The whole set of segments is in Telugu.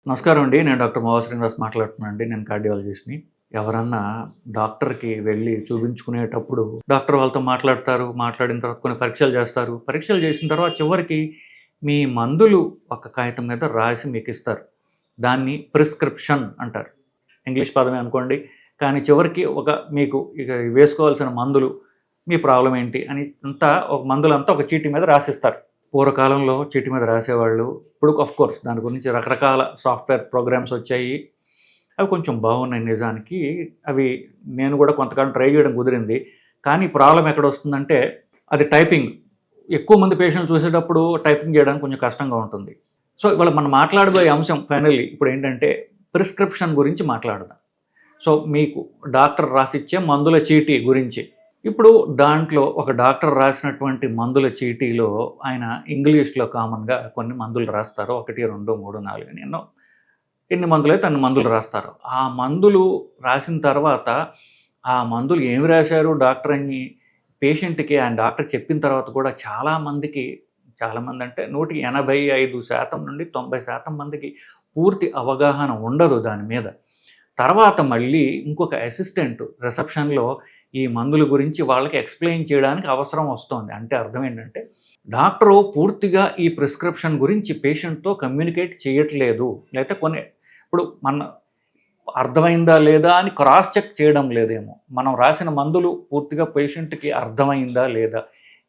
నమస్కారం అండి. నేను డాక్టర్ మోవా శ్రీనివాస్ మాట్లాడుతున్నాను అండి. నేను కార్డియాలజిస్ట్‌ని. ఎవరన్నా డాక్టర్‌కి వెళ్ళి చూపించుకునేటప్పుడు డాక్టర్ వాళ్ళతో మాట్లాడతారు. మాట్లాడిన తర్వాత కొన్ని పరీక్షలు చేస్తారు. పరీక్షలు చేసిన తర్వాత చివరికి మీ మందులు ఒక కాగితం మీద రాసి మీకిస్తారు. దాన్ని ప్రిస్క్రిప్షన్ అంటారు. ఇంగ్లీష్ పదమే అనుకోండి. కానీ చివరికి మీకు ఇక వేసుకోవాల్సిన మందులు, మీ ప్రాబ్లమ్ ఏంటి అని ఒక మందులంతా ఒక చీటీ మీద రాసిస్తారు. పూర్వకాలంలో చీటీ మీద రాసేవాళ్ళు. ఇప్పుడు ఆఫ్‌కోర్స్ దాని గురించి రకరకాల సాఫ్ట్‌వేర్ ప్రోగ్రామ్స్ వచ్చాయి. అవి కొంచెం బాగున్నాయి నిజానికి. అవి నేను కూడా కొంతకాలం ట్రై చేయడం కుదిరింది. కానీ ప్రాబ్లమ్ ఎక్కడొస్తుందంటే అది టైపింగ్. ఎక్కువ మంది పేషెంట్లు చూసేటప్పుడు టైపింగ్ చేయడానికి కొంచెం కష్టంగా ఉంటుంది. సో, ఇవాళ మనం మాట్లాడబోయే అంశం ఫైనల్లీ ఇప్పుడేంటంటే ప్రిస్క్రిప్షన్ గురించి మాట్లాడదాం. సో, మీకు డాక్టర్ రాసిచ్చే మందుల చీటీ గురించి. ఇప్పుడు దాంట్లో ఒక డాక్టర్ రాసినటువంటి మందుల చీటీలో ఆయన ఇంగ్లీష్‌లో కామన్‌గా కొన్ని మందులు రాస్తారు. 1, 2, 3, 4 అని ఎన్ని మందులైతే అన్ని మందులు రాస్తారు. ఆ మందులు రాసిన తర్వాత ఆ మందులు ఏమి రాశారు డాక్టర్ అని పేషెంట్‌కి ఆయన డాక్టర్ చెప్పిన తర్వాత కూడా చాలామంది అంటే 185% నుండి 90% మందికి పూర్తి అవగాహన ఉండదు దాని మీద. తర్వాత మళ్ళీ ఇంకొక అసిస్టెంట్ రిసెప్షన్‌లో ఈ మందుల గురించి వాళ్ళకి ఎక్స్‌ప్లెయిన్ చేయడానికి అవసరం వస్తోంది. అంటే అర్థం ఏంటంటే, డాక్టరు పూర్తిగా ఈ ప్రిస్క్రిప్షన్ గురించి పేషెంట్‌తో కమ్యూనికేట్ చేయట్లేదు. లేతే ఇప్పుడు అర్థమైందా లేదా అని క్రాస్ చెక్ చేయడం లేదేమో. మనం రాసిన మందులు పూర్తిగా పేషెంట్‌కి అర్థమైందా లేదా?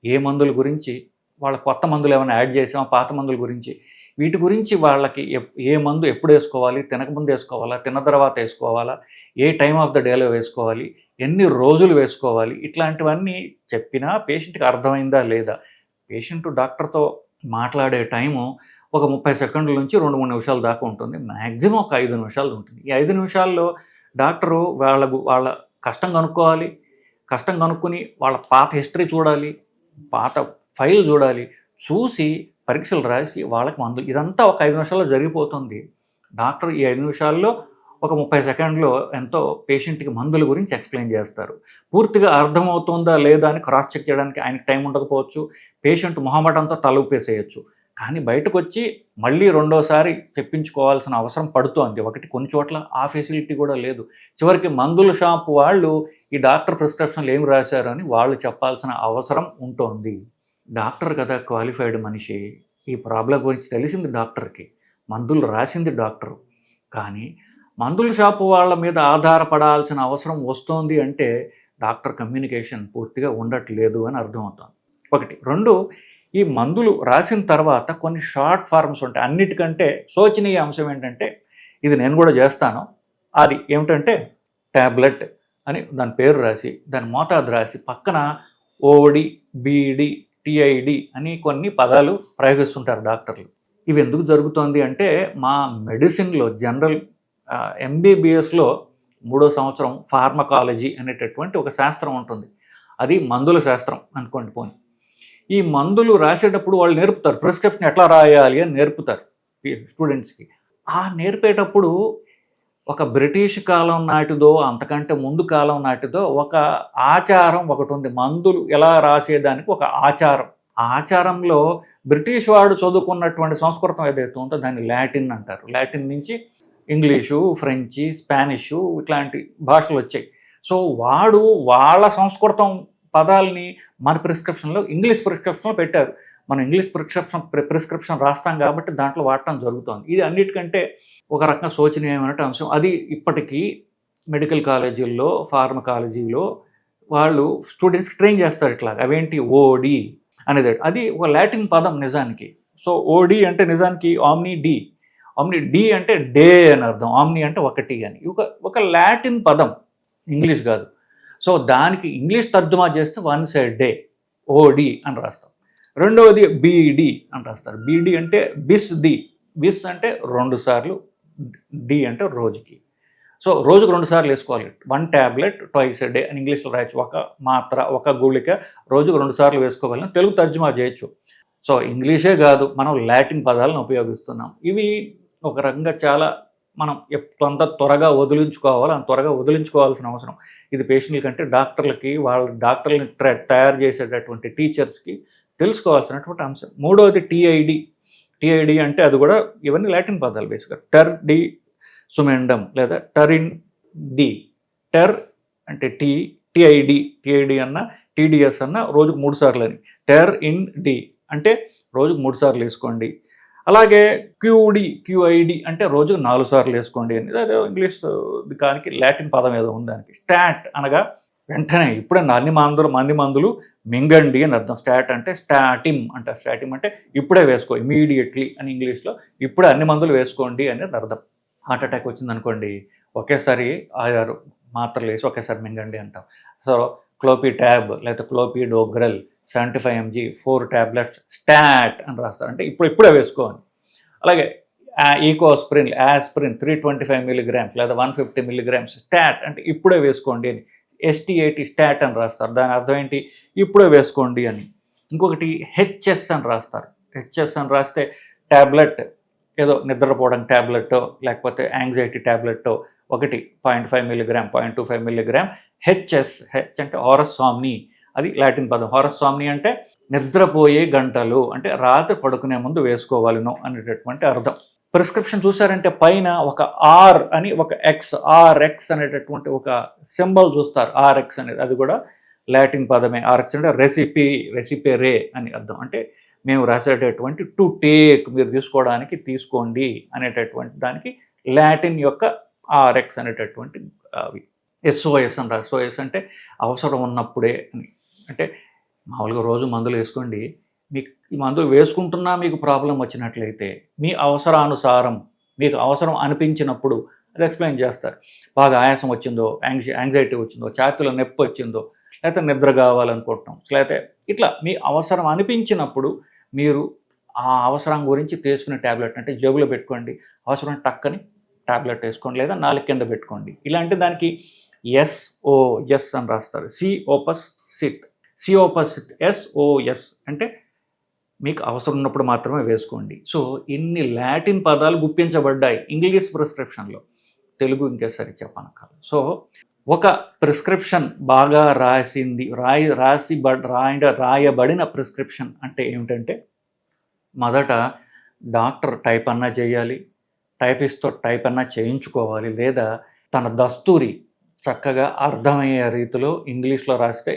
ఏ మందుల గురించి, వాళ్ళ కొత్త మందులు ఏమైనా యాడ్ చేసామా, పాత మందుల గురించి, వీటి గురించి వాళ్ళకి ఏ మందు ఎప్పుడు వేసుకోవాలి, తినకముందు వేసుకోవాలా, తిన్న తర్వాత వేసుకోవాలా, ఏ టైమ్ ఆఫ్ ద డేలో వేసుకోవాలి, ఎన్ని రోజులు వేసుకోవాలి, ఇట్లాంటివన్నీ చెప్పినా పేషెంట్‌కి అర్థమైందా లేదా? పేషెంట్ డాక్టర్‌తో మాట్లాడే టైము ఒక 30 సెకండ్ల నుంచి 2, 3 నిమిషాల దాకా ఉంటుంది. మ్యాక్సిమం ఒక 5 నిమిషాలు ఉంటుంది. ఈ 5 నిమిషాల్లో డాక్టరు వాళ్ళ కష్టం కనుక్కోవాలి. కష్టం కనుక్కొని వాళ్ళ పాత హిస్టరీ చూడాలి. పాత ఫైల్ చూడాలి. చూసి పరీక్షలు రాసి వాళ్ళకి మందులు ఇదంతా ఒక 5 నిమిషాల్లో జరిగిపోతుంది. డాక్టర్ ఈ 5 నిమిషాల్లో ఒక 30 సెకండ్‌లో ఎంతో పేషెంట్‌కి మందుల గురించి ఎక్స్‌ప్లెయిన్ చేస్తారు. పూర్తిగా అర్థమవుతుందా లేదా అని క్రాస్ చెక్ చేయడానికి ఆయనకి టైం ఉండకపోవచ్చు. పేషెంట్ మొహమాటంతో తల ఊపేసేయొచ్చు. కానీ బయటకొచ్చి మళ్ళీ రెండోసారి చెప్పించుకోవాల్సిన అవసరం పడుతోంది. కొన్ని చోట్ల ఆ ఫెసిలిటీ కూడా లేదు. చివరికి మందుల షాప్ వాళ్ళు ఈ డాక్టర్ ప్రిస్క్రిప్షన్‌లు ఏమి రాశారు అని వాళ్ళు చెప్పాల్సిన అవసరం ఉంటోంది. డాక్టర్ కదా క్వాలిఫైడ్ మనిషి. ఈ ప్రాబ్లమ్ గురించి తెలిసింది డాక్టర్‌కి. మందులు రాసింది డాక్టరు. కానీ మందుల షాపు వాళ్ళ మీద ఆధారపడాల్సిన అవసరం వస్తోంది అంటే డాక్టర్ కమ్యూనికేషన్ పూర్తిగా ఉండట్లేదు అని అర్థమవుతోంది. 1. 2 ఈ మందులు రాసిన తర్వాత కొన్ని షార్ట్ ఫార్మ్స్ ఉంటాయి. అన్నిటికంటే శోచనీయ అంశం ఏంటంటే, ఇది నేను కూడా చేస్తాను. అది ఏమిటంటే టాబ్లెట్ అని దాని పేరు రాసి, దాని మోతాదు రాసి, పక్కన ఓడి, బీడి, టీఐడి అని కొన్ని పదాలు ప్రయోగిస్తుంటారు డాక్టర్లు. ఇవి ఎందుకు జరుగుతోంది అంటే, మా మెడిసిన్‌లో జనరల్ ఎంబీబీఎస్‌లో 3వ సంవత్సరం ఫార్మకాలజీ అనేటటువంటి ఒక శాస్త్రం ఉంటుంది. అది మందుల శాస్త్రం అనుకోండి పోనీ. ఈ మందులు రాసేటప్పుడు వాళ్ళు నేర్పుతారు. ప్రిస్క్రిప్షన్ ఎట్లా రాయాలి అని నేర్పుతారు స్టూడెంట్స్‌కి. ఆ నేర్పేటప్పుడు ఒక బ్రిటిష్ కాలం నాటిదో, అంతకంటే ముందు కాలం నాటిదో ఒక ఆచారం ఒకటుంది. మందులు ఎలా రాసేదానికి ఒక ఆచారం. ఆ ఆచారంలో బ్రిటిష్ వాడు చదువుకున్నటువంటి సంస్కృతం ఏదైతే ఉందో దాన్ని లాటిన్ అంటారు. లాటిన్ నుంచి ఇంగ్లీషు, ఫ్రెంచి, స్పానిషు ఇట్లాంటి భాషలు వచ్చాయి. సో, వాళ్ళ సంస్కృతం పదాలని మన ఇంగ్లీష్ ప్రిస్క్రిప్షన్‌లో పెట్టారు. మనం ఇంగ్లీష్ ప్రిస్క్రిప్షన్ రాస్తాం కాబట్టి దాంట్లో వాడటం జరుగుతోంది. ఇది అన్నిటికంటే ఒక రకంగా శోచనీయమైన అంశం. అది ఇప్పటికీ మెడికల్ కాలేజీల్లో, ఫార్మకాలజీలో వాళ్ళు స్టూడెంట్స్‌కి ట్రైన్ చేస్తారు ఇట్లాగా. అవేంటి ఓడి అనేది. అది ఒక లాటిన్ పదం నిజానికి. సో, ఓడి అంటే నిజానికి ఆమ్ని డి అంటే డే అని అర్థం. ఆమ్ని అంటే ఒకటి అని. ఒక లాటిన్ పదం, ఇంగ్లీష్ కాదు. సో, దానికి ఇంగ్లీష్ తర్జుమా చేస్తే వన్స్ ఎ డే, ఓడి అని రాస్తాం. రెండవది బీడి అని రాస్తారు. బీడి అంటే బిస్ అంటే 2 సార్లు, డి అంటే రోజుకి. సో, రోజుకు 2 సార్లు వేసుకోవాలి. 1 టాబ్లెట్ ట్వైస్ ఎ డే అని ఇంగ్లీష్లో రాయొచ్చు. ఒక మాత్ర, ఒక గుళిక రోజుకు 2 సార్లు వేసుకోవాలని తెలుగు తర్జుమా చేయొచ్చు. సో, ఇంగ్లీషే కాదు, మనం లాటిన్ పదాలను ఉపయోగిస్తున్నాం. ఇవి ఒక రకంగా మనం ఎంత త్వరగా వదిలించుకోవాలో అంత త్వరగా వదిలించుకోవాల్సిన అవసరం. ఇది పేషెంట్ల కంటే డాక్టర్లకి, వాళ్ళ డాక్టర్లని తయారు చేసేటటువంటి టీచర్స్కి తెలుసుకోవాల్సినటువంటి అంశం. మూడవది టీఐడి. టిఐడి అంటే అది కూడా ఇవన్నీ లాటిన్ పదాలు బేసిక్గా. టర్ డి సుమెండం లేదా టర్ ఇన్ డి. టర్ అంటే టిఐడి అన్న టీడీఎస్ అన్న రోజుకు 3 సార్లు అని. టర్ ఇన్ డి అంటే రోజుకు 3 సార్లు వేసుకోండి. అలాగే క్యూఐడి అంటే రోజుకు 4 సార్లు వేసుకోండి అని. అదే ఇంగ్లీష్ దానికి లాటిన్ పదం ఏదో ఉంది దానికి. స్టాట్ అనగా వెంటనే ఇప్పుడే అన్ని మందులు మింగండి అని అర్థం. స్టాట్ అంటే స్టాటిమ్ అంటారు. స్టాటిమ్ అంటే ఇప్పుడే వేసుకో, ఇమీడియట్లీ అని ఇంగ్లీష్లో. ఇప్పుడే అన్ని మందులు వేసుకోండి అనేది అర్థం. హార్ట్ అటాక్ వచ్చిందనుకోండి, ఒకేసారి 6 మాత్రలు వేసి ఒకేసారి మింగండి అంటాం. సో క్లోపీ ట్యాబ్ లేదా క్లోపీ డోగ్రల్ 75 mg 4 tablets స్టాట్ అని రాస్తారు. అంటే ఇప్పుడే వేసుకోవాలి. అలాగే ఈకోస్ప్రిన్ యాస్ప్రిన్ 325 mg లేదా 150 mg స్టాట్ అంటే ఇప్పుడే వేసుకోండి అని. STAT స్టాట్ అని రాస్తారు. దాని అర్థం ఏంటి? ఇప్పుడే వేసుకోండి అని. ఇంకొకటి హెచ్ఎస్ అని రాస్తారు. హెచ్ఎస్ అని రాస్తే ట్యాబ్లెట్, ఏదో నిద్రపోవడానికి ట్యాబ్లెట్టో లేకపోతే యాంగ్జైటీ ట్యాబ్లెట్టో, 1.5 mg 0.25 mg హెచ్ఎస్. హెచ్ అంటే హారస్ సామ్ని, అది లాటిన్ పదం. హారస్ సామ్ని అంటే నిద్రపోయే గంటలు, అంటే రాత్రి పడుకునే ముందు వేసుకోవాలను అనేటటువంటి అర్థం. ప్రిస్క్రిప్షన్ చూసారంటే పైన ఒక ఆర్ అని ఒక ఆర్ఎక్స్ అనేటటువంటి ఒక సింబల్ చూస్తారు. ఆర్ఎక్స్ అనేది అది కూడా లాటిన్ పదమే. ఆర్ఎక్స్ అంటే రెసిపేరే అని అర్థం. అంటే మేము రాసేటటువంటి టు టేక్, మీరు తీసుకోండి అనేటటువంటి దానికి లాటిన్ యొక్క ఆర్ఎక్స్ అనేటటువంటి అవి. SOS అంటారు. SOS అంటే అవసరం ఉన్నప్పుడే అని. అంటే మామూలుగా రోజు మందులు వేసుకోండి, మీకు ఈ మందులు వేసుకుంటున్నా మీకు ప్రాబ్లం వచ్చినట్లయితే మీ అవసరానుసారం మీకు అవసరం అనిపించినప్పుడు అది ఎక్స్ప్లెయిన్ చేస్తారు. బాగా ఆయాసం వచ్చిందో, యాంగ్జైటీ వచ్చిందో, ఛాతీలో నొప్పి వచ్చిందో, లేకపోతే నిద్ర కావాలనుకుంటున్నాం, లేకపోతే ఇట్లా మీ అవసరం అనిపించినప్పుడు మీరు ఆ అవసరం గురించి తీసుకునే ట్యాబ్లెట్ అంటే జేబులో పెట్టుకోండి, అవసరం టక్కని ట్యాబ్లెట్ వేసుకోండి, లేదా నాలుగు కింద పెట్టుకోండి. ఇలాంటి దానికి SOS అని రాస్తారు. సిఓపసిత్ SOS అంటే మీకు అవసరం ఉన్నప్పుడు మాత్రమే వేసుకోండి. సో ఇన్ని లాటిన్ పదాలు గుప్పించబడ్డాయి ఇంగ్లీష్ ప్రిస్క్రిప్షన్లో. తెలుగు ఇంకేసరి చెప్పనక్కర్లేదు. సో ఒక ప్రిస్క్రిప్షన్ బాగా రాయబడిన ప్రిస్క్రిప్షన్ అంటే ఏమిటంటే, మొదట డాక్టర్ టైప్ అన్నా చేయాలి, టైపిస్ట్తో టైప్ అన్నా చేయించుకోవాలి, లేదా తన దస్తూరి చక్కగా అర్థమయ్యే రీతిలో ఇంగ్లీష్లో రాస్తే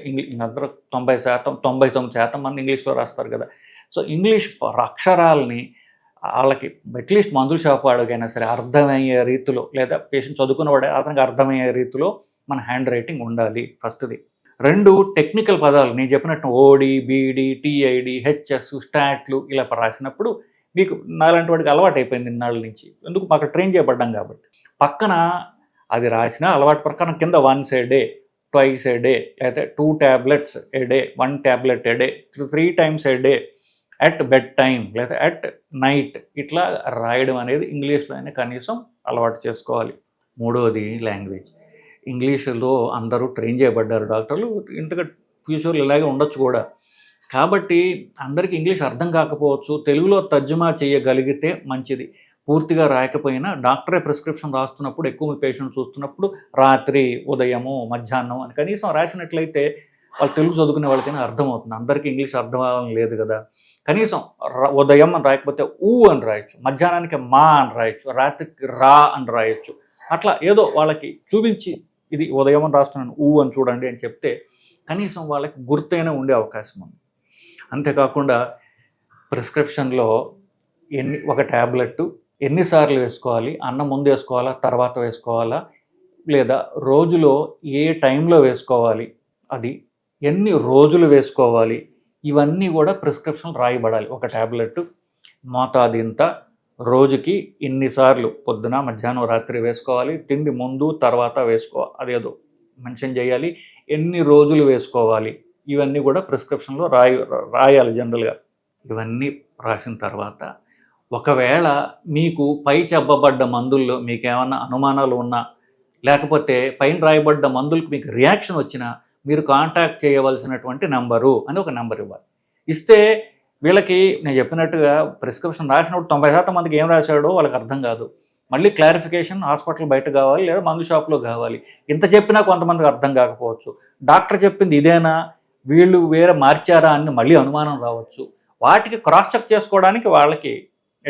అందరూ 99% మంది ఇంగ్లీష్లో రాస్తారు కదా. సో ఇంగ్లీష్ అక్షరాలని వాళ్ళకి అట్లీస్ట్ మందుల షాప్ వాడికైనా సరే అర్థమయ్యే రీతిలో, లేదా పేషెంట్ చదువుకున్నవాడే అతనికి అర్థమయ్యే రీతిలో మన హ్యాండ్ రైటింగ్ ఉండాలి ఫస్ట్ది. 2 టెక్నికల్ పదాలు నేను చెప్పినట్టు OD, BD, TID, HS, స్టాట్లు ఇలా రాసినప్పుడు మీకు నాలాంటి వాడికి అలవాటు అయిపోయింది ఇన్నాళ్ళ నుంచి. ఎందుకు మాకు ట్రైన్ చేయబడ్డాం కాబట్టి. పక్కన అది రాసిన అలవాటు ప్రకారం కింద 1 a day, 2 a day, లేకపోతే 2 tablets a day, 1 tablet a day, 3 times a day, at bed time లేదా అట్ నైట్, ఇట్లా రాయడం అనేది ఇంగ్లీష్లో అయినా కనీసం అలవాటు చేసుకోవాలి. 3వది లాంగ్వేజ్. ఇంగ్లీషులో అందరూ ట్రైన్ చేయబడ్డారు డాక్టర్లు, ఇంతగా ఫ్యూచర్లో ఇలాగే ఉండొచ్చు కూడా. కాబట్టి అందరికీ ఇంగ్లీష్ అర్థం కాకపోవచ్చు, తెలుగులో తర్జుమా చేయగలిగితే మంచిది. పూర్తిగా రాయకపోయినా డాక్టరే ప్రిస్క్రిప్షన్ రాస్తున్నప్పుడు, ఎక్కువ పేషెంట్ చూస్తున్నప్పుడు రాత్రి, ఉదయము, మధ్యాహ్నం అని కనీసం రాసినట్లయితే వాళ్ళు తెలుగు చదువుకునే వాళ్ళకైనా అర్థమవుతుంది. అందరికీ ఇంగ్లీష్ అర్థం అవ్వడం లేదు కదా. కనీసం ఉదయం అని రాయకపోతే అని రాయొచ్చు, మధ్యాహ్నానికి మా అని రాయొచ్చు, రాత్రికి రా అని రాయొచ్చు. అట్లా ఏదో వాళ్ళకి చూపించి ఇది ఉదయం అని రాస్తున్నాను అని చూడండి అని చెప్తే కనీసం వాళ్ళకి గుర్తైనా ఉండే అవకాశం ఉంది. అంతేకాకుండా ప్రిస్క్రిప్షన్లో ఒక ట్యాబ్లెట్ ఎన్నిసార్లు వేసుకోవాలి, అన్నం ముందు వేసుకోవాలా, తర్వాత వేసుకోవాలా, లేదా రోజులో ఏ టైంలో వేసుకోవాలి, అది ఎన్ని రోజులు వేసుకోవాలి, ఇవన్నీ కూడా ప్రిస్క్రిప్షన్ రాయబడాలి. ఒక ట్యాబ్లెట్ మోతాదు ఇంత, రోజుకి ఇన్నిసార్లు పొద్దున, మధ్యాహ్నం, రాత్రి వేసుకోవాలి, తిండి ముందు తర్వాత అదేదో మెన్షన్ చేయాలి, ఎన్ని రోజులు వేసుకోవాలి, ఇవన్నీ కూడా ప్రిస్క్రిప్షన్లో రాయాలి జనరల్గా. ఇవన్నీ రాసిన తర్వాత ఒకవేళ మీకు పై చెప్పబడ్డ మందుల్లో మీకేమన్నా అనుమానాలు ఉన్నా, లేకపోతే పైన రాయబడ్డ మందులకు మీకు రియాక్షన్ వచ్చినా, మీరు కాంటాక్ట్ చేయవలసినటువంటి నెంబరు అని ఒక నెంబర్ ఇవ్వాలి. ఇస్తే వీళ్ళకి నేను చెప్పినట్టుగా ప్రిస్క్రిప్షన్ రాసినప్పుడు 90% మందికి ఏం రాశాడో వాళ్ళకి అర్థం కాదు. మళ్ళీ క్లారిఫికేషన్ హాస్పిటల్ బయట కావాలి, లేదా మందు షాప్లో కావాలి. ఇంత చెప్పినా కొంతమందికి అర్థం కాకపోవచ్చు. డాక్టర్ చెప్పింది ఇదేనా, వీళ్ళు వేరే మార్చారా అని మళ్ళీ అనుమానం రావచ్చు. వాటికి క్రాస్ చెక్ చేసుకోవడానికి వాళ్ళకి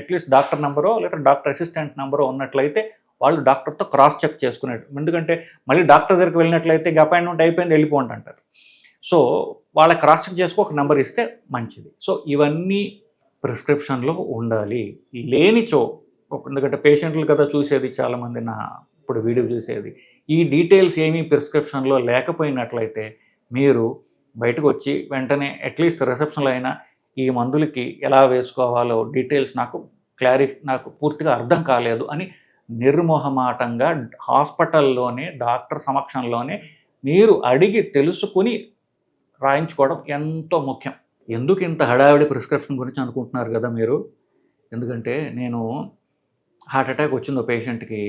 అట్లీస్ట్ డాక్టర్ నెంబరో లేదా డాక్టర్ అసిస్టెంట్ నెంబరో ఉన్నట్లయితే వాళ్ళు డాక్టర్తో క్రాస్ చెక్ చేసుకునేది. ఎందుకంటే మళ్ళీ డాక్టర్ దగ్గరికి వెళ్ళినట్లయితే అపాయింట్మెంట్ అయిపోయింది వెళ్ళిపోండి అంటారు. సో వాళ్ళ క్రాస్ చెక్ చేసుకో ఒక నెంబర్ ఇస్తే మంచిది. సో ఇవన్నీ ప్రిస్క్రిప్షన్లో ఉండాలి. లేనిచో ఎందుకంటే పేషెంట్లు కదా చూసేది చాలామంది, నా ఇప్పుడు వీడియో చూసేది, ఈ డీటెయిల్స్ ఏమీ ప్రిస్క్రిప్షన్లో లేకపోయినట్లయితే మీరు బయటకు వచ్చి వెంటనే అట్లీస్ట్ రిసెప్షన్లో అయినా ఈ మందులకి ఎలా వేసుకోవాలో డీటెయిల్స్ నాకు పూర్తిగా అర్థం కాలేదు అని నిర్మోహమాటంగా హాస్పిటల్లోనే డాక్టర్ సమక్షంలోనే మీరు అడిగి తెలుసుకుని రాయించుకోవడం ఎంతో ముఖ్యం. ఎందుకు ఇంత హడావిడి ప్రిస్క్రిప్షన్ గురించి అనుకుంటున్నారు కదా మీరు. ఎందుకంటే నేను హార్ట్ అటాక్ వచ్చిందో పేషెంట్కి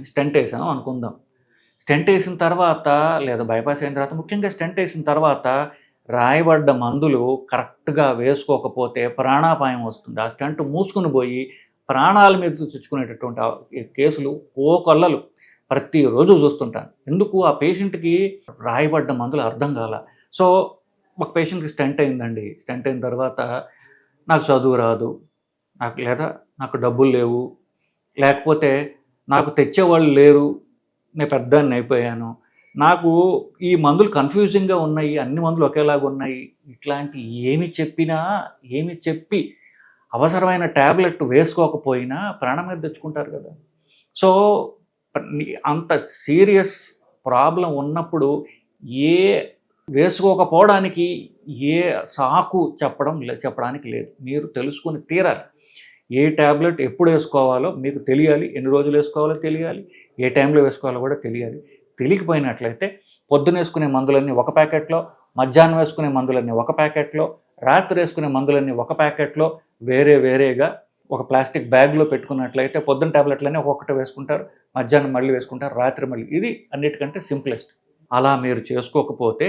స్టెంట్ వేసాను అనుకుందాం. స్టెంట్ వేసిన తర్వాత లేదా బైపాస్ అయిన తర్వాత, ముఖ్యంగా స్టెంట్ వేసిన తర్వాత రాయబడ్డ మందులు కరెక్ట్గా వేసుకోకపోతే ప్రాణాపాయం వస్తుంది. ఆ స్టెంట్ మూసుకుని పోయి ప్రాణాల మీద తెచ్చుకునేటటువంటి కేసులు కోకొల్లలు ప్రతిరోజు చూస్తుంటాను. ఎందుకు ఆ పేషెంట్కి రాయబడ్డ మందులు అర్థం కాల. సో ఒక పేషెంట్కి స్టెంట్ అయిందండి. స్టెంట్ అయిన తర్వాత నాకు చదువు రాదు, నాకు డబ్బులు లేవు, లేకపోతే నాకు తెచ్చేవాళ్ళు లేరు, నేను పెద్దాన్ని అయిపోయాను, నాకు ఈ మందులు కన్ఫ్యూజింగ్గా ఉన్నాయి, అన్ని మందులు ఒకేలాగా ఉన్నాయి, ఇట్లాంటి ఏమి చెప్పి అవసరమైన ట్యాబ్లెట్ వేసుకోకపోయినా ప్రాణం మీద తెచ్చుకుంటారు కదా. సో అంత సీరియస్ ప్రాబ్లం ఉన్నప్పుడు వేసుకోకపోవడానికి ఏ సాకు చెప్పడానికి లేదు. మీరు తెలుసుకుని తీరాలి. ఏ ట్యాబ్లెట్ ఎప్పుడు వేసుకోవాలో మీకు తెలియాలి, ఎన్ని రోజులు వేసుకోవాలో తెలియాలి, ఏ టైంలో వేసుకోవాలో కూడా తెలియాలి. తెలియకపోయినట్లయితే పొద్దున వేసుకునే మందులన్నీ ఒక ప్యాకెట్లో, మధ్యాహ్నం వేసుకునే మందులన్నీ ఒక ప్యాకెట్లో, రాత్రి వేసుకునే మందులన్నీ ఒక ప్యాకెట్లో వేరేగా ఒక ప్లాస్టిక్ బ్యాగ్లో పెట్టుకున్నట్లయితే పొద్దున్న ట్యాబ్లెట్లన్నీ ఒక్కొక్కటి వేసుకుంటారు, మధ్యాహ్నం మళ్ళీ వేసుకుంటారు, రాత్రి మళ్ళీ. ఇది అన్నిటికంటే సింప్లెస్ట్. అలా మీరు చేసుకోకపోతే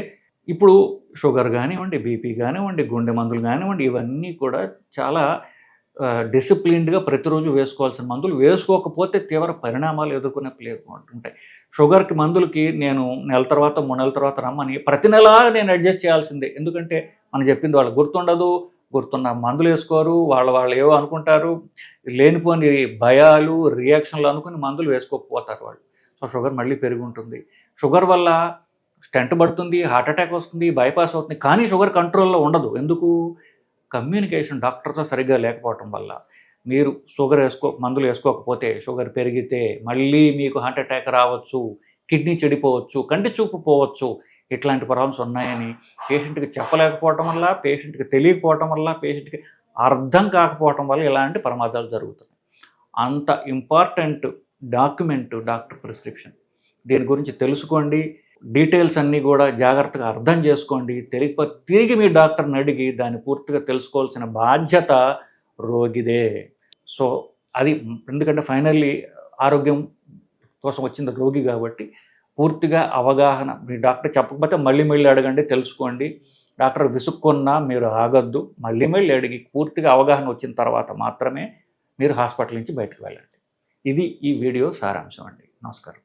ఇప్పుడు షుగర్ కానివ్వండి, బీపీ కానివ్వండి, గుండె మందులు కానివ్వండి, ఇవన్నీ కూడా చాలా డిసిప్లిన్డ్గా ప్రతిరోజు వేసుకోవాల్సిన మందులు. వేసుకోకపోతే తీవ్ర పరిణామాలు ఎదుర్కొనే ఉంటాయి. షుగర్కి మందులకి నేను నెల తర్వాత 3 నెలల తర్వాత రమ్మని ప్రతి నెలా నేను అడ్జస్ట్ చేయాల్సిందే. ఎందుకంటే మనం చెప్పింది వాళ్ళకి గుర్తున్న మందులు వేసుకోరు, వాళ్ళు ఏవో అనుకుంటారు, లేనిపోని భయాలు రియాక్షన్లు అనుకుని మందులు వేసుకోకపోతారు వాళ్ళు. సో షుగర్ మళ్ళీ పెరిగి ఉంటుంది. షుగర్ వల్ల స్టెంట్ పడుతుంది, హార్ట్ అటాక్ వస్తుంది, బైపాస్ అవుతుంది, కానీ షుగర్ కంట్రోల్లో ఉండదు. ఎందుకు? కమ్యూనికేషన్ డాక్టర్తో సరిగ్గా లేకపోవటం వల్ల. మీరు మందులు వేసుకోకపోతే షుగర్ పెరిగితే మళ్ళీ మీకు హార్ట్ అటాక్ రావచ్చు, కిడ్నీ చెడిపోవచ్చు, కంటి చూపు పోవచ్చు. ఇట్లాంటి ప్రాబ్లమ్స్ ఉన్నాయని పేషెంట్కి చెప్పలేకపోవటం వల్ల, పేషెంట్కి తెలియకపోవటం వల్ల, పేషెంట్కి అర్థం కాకపోవటం వల్ల ఇలాంటి ప్రమాదాలు జరుగుతున్నాయి. అంత ఇంపార్టెంట్ డాక్యుమెంట్ డాక్టర్ ప్రిస్క్రిప్షన్. దీని గురించి తెలుసుకోండి. డీటెయిల్స్ అన్నీ కూడా జాగ్రత్తగా అర్థం చేసుకోండి. తెలియకపోతే తిరిగి మీ డాక్టర్ని అడిగి దాన్ని పూర్తిగా తెలుసుకోవాల్సిన బాధ్యత రోగిదే. సో అది ఎందుకంటే ఫైనల్లీ ఆరోగ్యం కోసం వచ్చింది రోగి కాబట్టి పూర్తిగా అవగాహన. మీ డాక్టర్ చెప్పకపోతే మళ్ళీ అడగండి, తెలుసుకోండి. డాక్టర్ విసుక్కున్నా మీరు ఆగొద్దు, మళ్ళీ అడిగి పూర్తిగా అవగాహన వచ్చిన తర్వాత మాత్రమే మీరు హాస్పిటల్ నుంచి బయటకు వెళ్ళండి. ఇది ఈ వీడియో సారాంశం అండి. నమస్కారం.